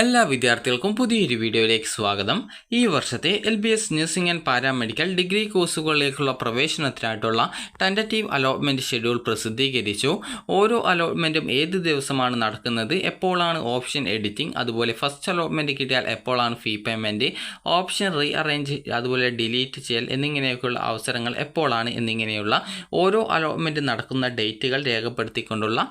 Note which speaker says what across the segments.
Speaker 1: എല്ലാ വിദ്യാർത്ഥികൾക്കും പുതിയൊരു വീഡിയോയിലേക്ക് സ്വാഗതം. ഈ വർഷത്തെ LBS nursing and paramedical degree കോഴ്സുകളിലേക്കുള്ള പ്രവേശനത്തിനായിട്ടുള്ള ടെൻറ്ററ്റീവ് അലോട്ട്മെൻറ്റ് ഷെഡ്യൂൾ പ്രസിദ്ധീകരിച്ചു. ഓരോ അലോട്ട്മെൻറ്റും ഏത് ദിവസമാണ് നടക്കുന്നത്, എപ്പോഴാണ് ഓപ്ഷൻ എഡിറ്റിംഗ്, അതുപോലെ ഫസ്റ്റ് അലോട്ട്മെൻറ്റ് കിട്ടിയാൽ എപ്പോഴാണ് fee payment, option rearrange, അതുപോലെ ഡിലീറ്റ് ചെയ്യൽ എന്നിങ്ങനെയൊക്കെയുള്ള അവസരങ്ങൾ എപ്പോഴാണ് എന്നിങ്ങനെയുള്ള ഓരോ അലോട്ട്മെൻറ്റ് നടക്കുന്ന ഡേറ്റുകൾ രേഖപ്പെടുത്തിക്കൊണ്ടുള്ള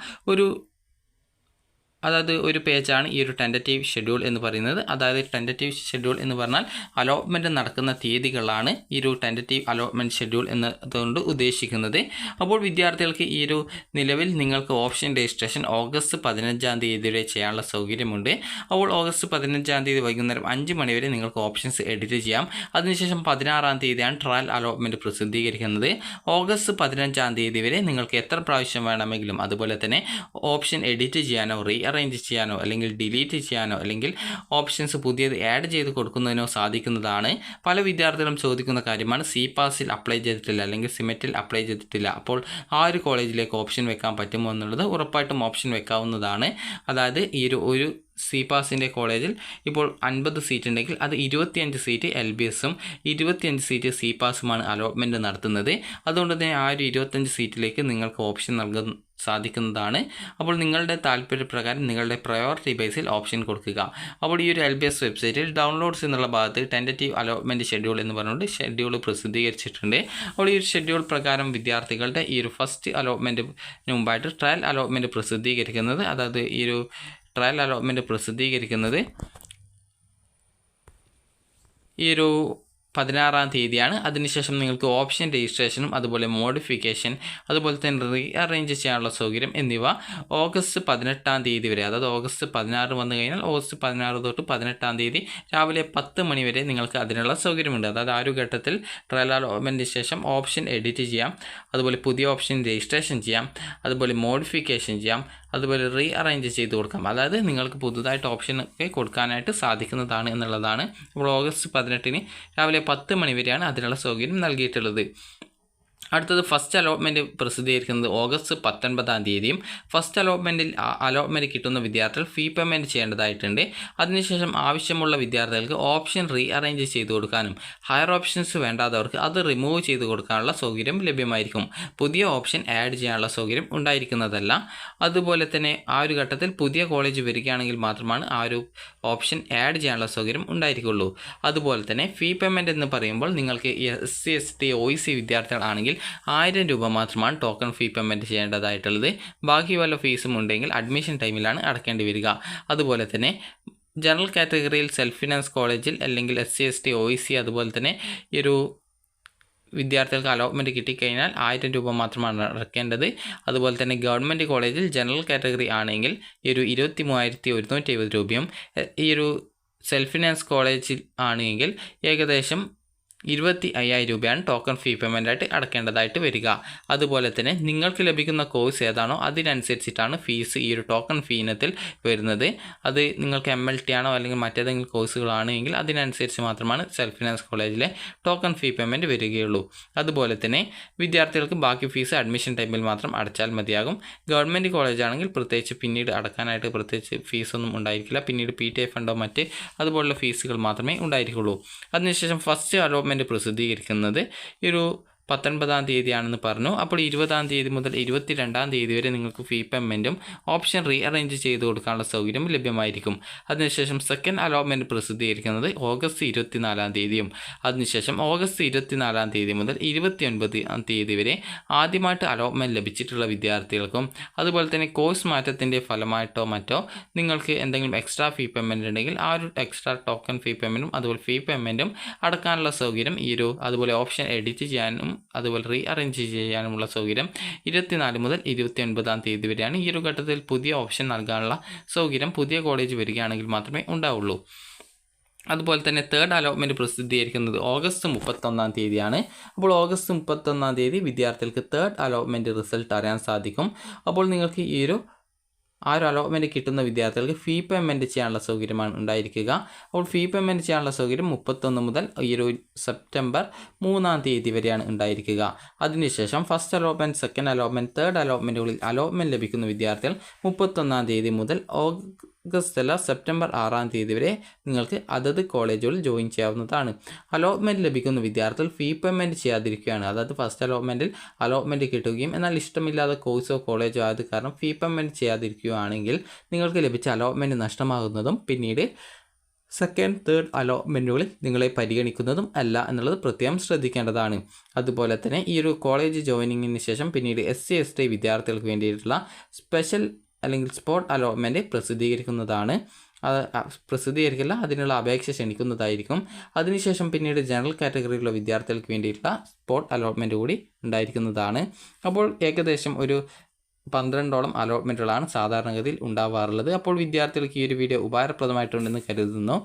Speaker 1: ഒരു പേജാണ് ഈ ഒരു ടെൻറ്ററ്റീവ് ഷെഡ്യൂൾ എന്ന് പറയുന്നത്. അതായത് ടെൻറ്ററ്റീവ് ഷെഡ്യൂൾ എന്ന് പറഞ്ഞാൽ അലോട്ട്മെൻറ്റ് നടക്കുന്ന തീയതികളാണ് ഈ ഒരു ടെൻറ്ററ്റീവ് അലോട്ട്മെൻറ്റ് ഷെഡ്യൂൾ എന്നതുകൊണ്ട് ഉദ്ദേശിക്കുന്നത്. അപ്പോൾ വിദ്യാർത്ഥികൾക്ക് ഈ ഒരു നിലവിൽ നിങ്ങൾക്ക് ഓപ്ഷൻ രജിസ്ട്രേഷൻ ഓഗസ്റ്റ് 15 വരെ ചെയ്യാനുള്ള സൗകര്യമുണ്ട്. അപ്പോൾ ഓഗസ്റ്റ് 15 വൈകുന്നേരം 5 മണി വരെ നിങ്ങൾക്ക് ഓപ്ഷൻസ് എഡിറ്റ് ചെയ്യാം. അതിനുശേഷം 16 ട്രയൽ അലോട്ട്മെൻറ്റ് പ്രസിദ്ധീകരിക്കുന്നത്. ഓഗസ്റ്റ് 15 വരെ നിങ്ങൾക്ക് എത്ര പ്രാവശ്യം വേണമെങ്കിലും, അതുപോലെ തന്നെ ഓപ്ഷൻ എഡിറ്റ് ചെയ്യാനോ റീ അറേഞ്ച് ചെയ്യാനോ അല്ലെങ്കിൽ ഡിലീറ്റ് ചെയ്യാനോ അല്ലെങ്കിൽ ഓപ്ഷൻസ് പുതിയത് ആഡ് ചെയ്ത് കൊടുക്കുന്നതിനോ സാധിക്കുന്നതാണ്. പല വിദ്യാർത്ഥികളും ചോദിക്കുന്ന കാര്യമാണ്, CPASൽ അപ്ലൈ ചെയ്തിട്ടില്ല അല്ലെങ്കിൽ സിമെറ്റിൽ അപ്ലൈ ചെയ്തിട്ടില്ല, അപ്പോൾ ആ ഒരു കോളേജിലേക്ക് ഓപ്ഷൻ വെക്കാൻ പറ്റുമോ എന്നുള്ളത്. ഉറപ്പായിട്ടും ഓപ്ഷൻ വെക്കാവുന്നതാണ്. അതായത് ഈ ഒരു CPASൻ്റെ കോളേജിൽ ഇപ്പോൾ 50 സീറ്റ് ഉണ്ടെങ്കിൽ അത് 25 സീറ്റ് LBSും 25 സീറ്റ് CPASുമാണ് അലോട്ട്മെൻറ്റ് നടത്തുന്നത്. അതുകൊണ്ട് തന്നെ ആ ഒരു 25 സീറ്റിലേക്ക് നിങ്ങൾക്ക് ഓപ്ഷൻ നൽകാൻ സാധിക്കുന്നതാണ്. അപ്പോൾ നിങ്ങളുടെ താല്പര്യപ്രകാരം നിങ്ങളുടെ പ്രയോറിറ്റി ബേസിൽ ഓപ്ഷൻ കൊടുക്കുക. അപ്പോൾ ഈ ഒരു LBS വെബ്സൈറ്റിൽ ഡൗൺലോഡ്സ് എന്നുള്ള ഭാഗത്ത് ടെൻറ്ററ്റീവ് അലോട്ട്മെൻറ്റ് ഷെഡ്യൂൾ എന്ന് പറഞ്ഞുകൊണ്ട് ഷെഡ്യൂൾ പ്രസിദ്ധീകരിച്ചിട്ടുണ്ട്. അപ്പോൾ ഈ ഒരു ഷെഡ്യൂൾ പ്രകാരം വിദ്യാർത്ഥികളുടെ ഈ ഒരു ഫസ്റ്റ് അലോട്ട്മെൻറ്റിന് മുമ്പായിട്ട് ട്രയൽ അലോട്ട്മെൻറ്റ് പ്രസിദ്ധീകരിക്കുന്നത്, അതായത് ഈ ഒരു ട്രയൽ അലോട്ട്മെൻറ്റ് പ്രസിദ്ധീകരിക്കുന്നത് ഈ ഒരു 16 അതിനുശേഷം നിങ്ങൾക്ക് ഓപ്ഷൻ രജിസ്ട്രേഷനും അതുപോലെ മോഡിഫിക്കേഷൻ, അതുപോലെ തന്നെ റീ അറേഞ്ച് ചെയ്യാനുള്ള സൗകര്യം എന്നിവ ഓഗസ്റ്റ് 18 വരെ, അതായത് ഓഗസ്റ്റ് 16 വന്നു കഴിഞ്ഞാൽ ഓഗസ്റ്റ് 16 തൊട്ട് 18 രാവിലെ 10 മണി വരെ നിങ്ങൾക്ക് അതിനുള്ള സൗകര്യമുണ്ട്. അതായത് ആ ഒരു ഘട്ടത്തിൽ ട്രയൽ അലോട്ട്മെൻറ്റിന് ശേഷം ഓപ്ഷൻ എഡിറ്റ് ചെയ്യാം, അതുപോലെ പുതിയ ഓപ്ഷൻ രജിസ്ട്രേഷൻ ചെയ്യാം, അതുപോലെ മോഡിഫിക്കേഷൻ ചെയ്യാം, അതുപോലെ റീ അറേഞ്ച് ചെയ്ത് കൊടുക്കാം. അതായത് നിങ്ങൾക്ക് പുതുതായിട്ട് ഓപ്ഷൻ ഒക്കെ കൊടുക്കാനായിട്ട് സാധിക്കുന്നതാണ് എന്നുള്ളതാണ്. അപ്പോൾ ഓഗസ്റ്റ് 18 രാവിലെ 10 മണി വരെയാണ് അതിനുള്ള സൗകര്യം നൽകിയിട്ടുള്ളത്. അടുത്തത് ഫസ്റ്റ് അലോട്ട്മെൻറ്റ് പ്രസിദ്ധീകരിക്കുന്നത് ഓഗസ്റ്റ് 19 ഫസ്റ്റ് അലോട്ട്മെൻറ്റ് കിട്ടുന്ന വിദ്യാർത്ഥികൾ ഫീ പേയ്മെൻറ്റ് ചെയ്യേണ്ടതായിട്ടുണ്ട്. അതിനുശേഷം ആവശ്യമുള്ള വിദ്യാർത്ഥികൾക്ക് ഓപ്ഷൻ റീ അറേഞ്ച് ചെയ്ത് കൊടുക്കാനും ഹയർ ഓപ്ഷൻസ് വേണ്ടാത്തവർക്ക് അത് റിമൂവ് ചെയ്ത് കൊടുക്കാനുള്ള സൗകര്യം ലഭ്യമായിരിക്കും. പുതിയ ഓപ്ഷൻ ആഡ് ചെയ്യാനുള്ള സൗകര്യം ഉണ്ടായിരിക്കുന്നതല്ല. അതുപോലെ തന്നെ ആ ഒരു ഘട്ടത്തിൽ പുതിയ കോളേജ് വരികയാണെങ്കിൽ മാത്രമാണ് ആ ഒരു ഓപ്ഷൻ ആഡ് ചെയ്യാനുള്ള സൗകര്യം ഉണ്ടായിരിക്കുള്ളൂ. അതുപോലെ തന്നെ ഫീ പേയ്മെൻറ്റ് എന്ന് പറയുമ്പോൾ നിങ്ങൾക്ക് SC ST OEC വിദ്യാർത്ഥികളാണെങ്കിൽ 1000 രൂപ മാത്രമാണ് ടോക്കൺ ഫീ പേയ്മെൻറ്റ് ചെയ്യേണ്ടതായിട്ടുള്ളത്. ബാക്കി വല്ല ഫീസും ഉണ്ടെങ്കിൽ അഡ്മിഷൻ ടൈമിലാണ് അടക്കേണ്ടി വരിക. അതുപോലെ തന്നെ ജനറൽ കാറ്റഗറിയിൽ സെൽഫ് ഫിനാൻസ് കോളേജിൽ അല്ലെങ്കിൽ SC ST OEC അതുപോലെ തന്നെ ഈ ഒരു വിദ്യാർത്ഥികൾക്ക് അലോട്ട്മെൻറ്റ് കിട്ടിക്കഴിഞ്ഞാൽ 1000 രൂപ മാത്രമാണ് അടക്കേണ്ടത്. അതുപോലെ തന്നെ ഗവൺമെൻറ് കോളേജിൽ ജനറൽ കാറ്റഗറി ആണെങ്കിൽ ഈ ഒരു 23,170 രൂപയും, ഈ ഒരു സെൽഫ് ഫിനാൻസ് കോളേജിൽ ആണെങ്കിൽ ഏകദേശം 25,000 രൂപയാണ് ടോക്കൺ ഫീ പേയ്മെൻറ്റായിട്ട് അടക്കേണ്ടതായിട്ട് വരിക. അതുപോലെ തന്നെ നിങ്ങൾക്ക് ലഭിക്കുന്ന കോഴ്സ് ഏതാണോ അതിനനുസരിച്ചിട്ടാണ് ഫീസ് ഈ ഒരു ടോക്കൺ ഫീ ഇനത്തിൽ വരുന്നത്. അത് നിങ്ങൾക്ക് MLT ആണോ അല്ലെങ്കിൽ മറ്റേതെങ്കിലും കോഴ്സുകളാണെങ്കിൽ അതിനനുസരിച്ച് മാത്രമാണ് സെൽഫ് ഫിനാൻസ് കോളേജിലെ ടോക്കൺ ഫീ പേയ്മെൻറ്റ് വരികയുള്ളൂ. അതുപോലെ തന്നെ വിദ്യാർത്ഥികൾക്ക് ബാക്കി ഫീസ് അഡ്മിഷൻ ടൈമിൽ മാത്രം അടച്ചാൽ മതിയാകും. ഗവൺമെൻറ് കോളേജ് ആണെങ്കിൽ പ്രത്യേകിച്ച് പിന്നീട് അടക്കാനായിട്ട് പ്രത്യേകിച്ച് ഫീസൊന്നും ഉണ്ടായിരിക്കില്ല. പിന്നീട് PTA ഫണ്ടോ മറ്റ് അതുപോലുള്ള ഫീസുകൾ മാത്രമേ ഉണ്ടായിരിക്കുള്ളൂ. അതിനുശേഷം ഫസ്റ്റ് അലോട്ട്മെൻറ്റ് പ്രസിദ്ധീകരിക്കുന്നത് ഈ ഒരു 19 പറഞ്ഞു. അപ്പോൾ 20 മുതൽ 22 വരെ നിങ്ങൾക്ക് ഫീ പേയ്മെൻറ്റും ഓപ്ഷൻ റീ അറേഞ്ച് ചെയ്ത് കൊടുക്കാനുള്ള സൗകര്യം ലഭ്യമായിരിക്കും. അതിനുശേഷം സെക്കൻഡ് അലോട്ട്മെൻറ്റ് പ്രസിദ്ധീകരിക്കുന്നത് ഓഗസ്റ്റ് 24 അതിനുശേഷം ഓഗസ്റ്റ് 24 മുതൽ 29 വരെ ആദ്യമായിട്ട് അലോട്ട്മെൻറ്റ് ലഭിച്ചിട്ടുള്ള വിദ്യാർത്ഥികൾക്കും അതുപോലെ തന്നെ കോഴ്സ് മാറ്റത്തിൻ്റെ ഫലമായിട്ടോ മറ്റോ നിങ്ങൾക്ക് എന്തെങ്കിലും എക്സ്ട്രാ ഫീ പേയ്മെൻറ്റ് ഉണ്ടെങ്കിൽ ആ ഒരു എക്സ്ട്രാ ടോക്കൺ ഫീ പേയ്മെൻറ്റും അതുപോലെ ഫീ പേയ്മെൻറ്റും അടക്കാനുള്ള സൗകര്യം അതുപോലെ ഓപ്ഷൻ എഡിറ്റ് ചെയ്യാനും അതുപോലെ റീ അറേഞ്ച് ചെയ്യാനുമുള്ള സൗകര്യം 24 മുതൽ 29 വരെയാണ്. ഈ ഒരു ഘട്ടത്തിൽ പുതിയ ഓപ്ഷൻ നൽകാനുള്ള സൗകര്യം പുതിയ കോളേജ് വരികയാണെങ്കിൽ മാത്രമേ ഉണ്ടാവുള്ളൂ. അതുപോലെ തന്നെ തേർഡ് അലോട്ട്മെൻറ്റ് പ്രസിദ്ധീകരിക്കുന്നത് ഓഗസ്റ്റ് 31 അപ്പോൾ ഓഗസ്റ്റ് 31 വിദ്യാർത്ഥികൾക്ക് തേർഡ് അലോട്ട്മെൻറ്റ് റിസൾട്ട് അറിയാൻ സാധിക്കും. അപ്പോൾ നിങ്ങൾക്ക് ഈ ഒരു അലോട്ട്മെൻറ്റ് കിട്ടുന്ന വിദ്യാർത്ഥികൾക്ക് ഫീ പേയ്മെൻറ്റ് ചെയ്യാനുള്ള സൗകര്യമാണ് ഉണ്ടായിരിക്കുക. അപ്പോൾ ഫീ പേയ്മെൻറ്റ് ചെയ്യാനുള്ള സൗകര്യം 31 മുതൽ ഈ ഒരു സെപ്റ്റംബർ 3 വരെയാണ് ഉണ്ടായിരിക്കുക. അതിനുശേഷം first allotment, second allotment, third അലോട്ട്മെൻറ്റുകളിൽ അലോട്ട്മെൻറ്റ് ലഭിക്കുന്ന വിദ്യാർത്ഥികൾ 31 മുതൽ ഓഗസ്റ്റ് അല്ല സെപ്റ്റംബർ 6-ാം തീയതി വരെ നിങ്ങൾക്ക് അതത് കോളേജുകളിൽ ജോയിൻ ചെയ്യാവുന്നതാണ്. അലോട്ട്മെൻറ്റ് ലഭിക്കുന്ന വിദ്യാർത്ഥികൾ ഫീ പേയ്മെൻറ്റ് ചെയ്യാതിരിക്കുകയാണ്. അതായത് ഫസ്റ്റ് അലോട്ട്മെൻറ്റിൽ അലോട്ട്മെൻറ്റ് കിട്ടുകയും എന്നാൽ ഇഷ്ടമില്ലാത്ത കോഴ്സോ കോളേജോ ആയത് കാരണം ഫീ പേയ്മെൻറ്റ് ചെയ്യാതിരിക്കുകയാണെങ്കിൽ നിങ്ങൾക്ക് ലഭിച്ച അലോട്ട്മെൻറ്റ് നഷ്ടമാകുന്നതും പിന്നീട് സെക്കൻഡ്, തേർഡ് അലോട്ട്മെൻറ്റുകളിൽ നിങ്ങളെ പരിഗണിക്കുന്നതും അല്ല എന്നുള്ളത് പ്രത്യേകം ശ്രദ്ധിക്കേണ്ടതാണ്. അതുപോലെ തന്നെ ഈ ഒരു കോളേജ് ജോയിനിങ്ങിന് ശേഷം പിന്നീട് SC/ST വിദ്യാർത്ഥികൾക്ക് വേണ്ടിയിട്ടുള്ള സ്പെഷ്യൽ അല്ലെങ്കിൽ സ്പോട്ട് അലോട്ട്മെൻറ്റ് പ്രസിദ്ധീകരിക്കുന്നതാണ്. പ്രസിദ്ധീകരിക്കില്ല, അതിനുള്ള അപേക്ഷ ക്ഷണിക്കുന്നതായിരിക്കും. അതിനുശേഷം പിന്നീട് ജനറൽ കാറ്റഗറിയിലുള്ള വിദ്യാർത്ഥികൾക്ക് വേണ്ടിയിട്ടുള്ള സ്പോട്ട് അലോട്ട്മെൻറ്റ് കൂടി ഉണ്ടായിരിക്കുന്നതാണ്. അപ്പോൾ ഏകദേശം ഒരു 12ഓളം അലോട്ട്മെൻറ്റുകളാണ് സാധാരണഗതിയിൽ ഉണ്ടാവാറുള്ളത്. അപ്പോൾ വിദ്യാർത്ഥികൾക്ക് ഈ ഒരു വീഡിയോ ഉപകാരപ്രദമായിട്ടുണ്ടെന്ന് കരുതുന്നു.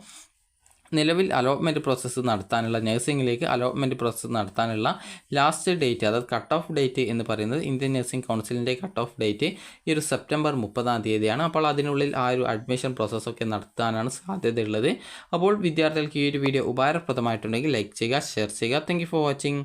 Speaker 1: നിലവിൽ അലോട്ട്മെൻറ്റ് പ്രോസസ്സ് നടത്താനുള്ള നഴ്സിംഗിലേക്ക് അലോട്ട്മെൻറ്റ് പ്രോസസ്സ് നടത്താനുള്ള ലാസ്റ്റ് ഡേറ്റ്, അതായത് കട്ട് ഓഫ് ഡേറ്റ് എന്ന് പറയുന്നത് ഇന്ത്യൻ നഴ്സിംഗ് കൗൺസിലിൻ്റെ കട്ട് ഓഫ് ഡേറ്റ് ഈ ഒരു സെപ്റ്റംബർ 30-ാം തീയതിയാണ്. അപ്പോൾ അതിനുള്ളിൽ ആ ഒരു അഡ്മിഷൻ പ്രോസസ്സൊക്കെ നടത്താനാണ് സാധ്യതയുള്ളത്. അപ്പോൾ വിദ്യാർത്ഥികൾക്ക് ഈ ഒരു വീഡിയോ ഉപകാരപ്രദമായിട്ടുണ്ടെങ്കിൽ ലൈക്ക് ചെയ്യുക, ഷെയർ ചെയ്യുക. Thank you for watching.